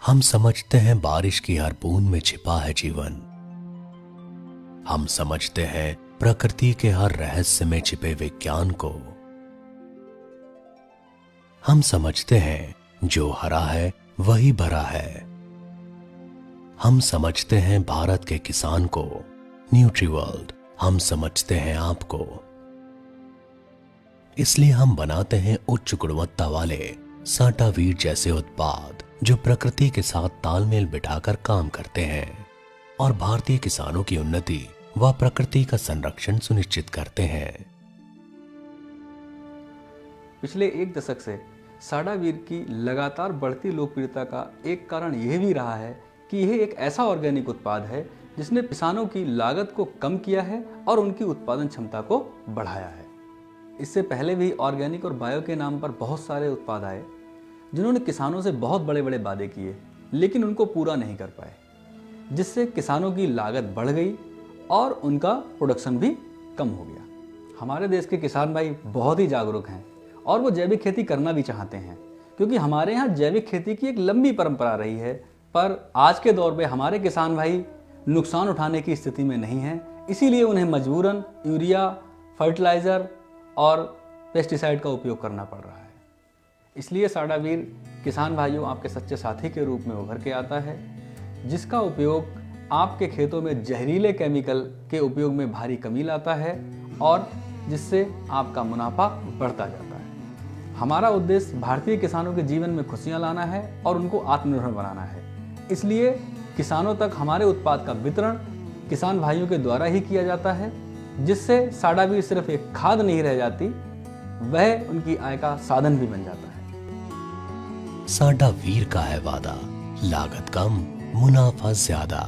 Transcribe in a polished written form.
हम समझते हैं बारिश की हर बूंद में छिपा है जीवन। हम समझते हैं प्रकृति के हर रहस्य में छिपे विज्ञान को। हम समझते हैं जो हरा है वही भरा है। हम समझते हैं भारत के किसान को, न्यूट्रीवर्ल्ड। हम समझते हैं आपको। इसलिए हम बनाते हैं उच्च गुणवत्ता वाले साटावीर जैसे उत्पाद जो प्रकृति के साथ तालमेल बिठाकर काम करते हैं और भारतीय किसानों की उन्नति व प्रकृति का संरक्षण सुनिश्चित करते हैं। पिछले एक दशक से साडावीर की लगातार बढ़ती लोकप्रियता का एक कारण यह भी रहा है कि यह एक ऐसा ऑर्गेनिक उत्पाद है जिसने किसानों की लागत को कम किया है और उनकी उत्पादन क्षमता को बढ़ाया है। इससे पहले भी ऑर्गेनिक और बायो के नाम पर बहुत सारे उत्पाद आए जिन्होंने किसानों से बहुत बड़े बड़े वादे किए लेकिन उनको पूरा नहीं कर पाए, जिससे किसानों की लागत बढ़ गई और उनका प्रोडक्शन भी कम हो गया। हमारे देश के किसान भाई बहुत ही जागरूक हैं और वो जैविक खेती करना भी चाहते हैं क्योंकि हमारे यहाँ जैविक खेती की एक लंबी परंपरा रही है। पर आज के दौर में हमारे किसान भाई नुकसान उठाने की स्थिति में नहीं हैं, इसीलिए उन्हें मजबूरन यूरिया, फर्टिलाइज़र और पेस्टिसाइड का उपयोग करना पड़ रहा है। इसलिए साडावीर किसान भाइयों आपके सच्चे साथी के रूप में उभर के आता है, जिसका उपयोग आपके खेतों में जहरीले केमिकल के उपयोग में भारी कमी लाता है और जिससे आपका मुनाफा बढ़ता जाता है। हमारा उद्देश्य भारतीय किसानों के जीवन में खुशियां लाना है और उनको आत्मनिर्भर बनाना है। इसलिए किसानों तक हमारे उत्पाद का वितरण किसान भाइयों के द्वारा ही किया जाता है, जिससे साडावीर सिर्फ एक खाद नहीं रह जाती, वह उनकी आय का साधन भी बन जाता है। साडावीर का है वादा, लागत कम, मुनाफा ज्यादा।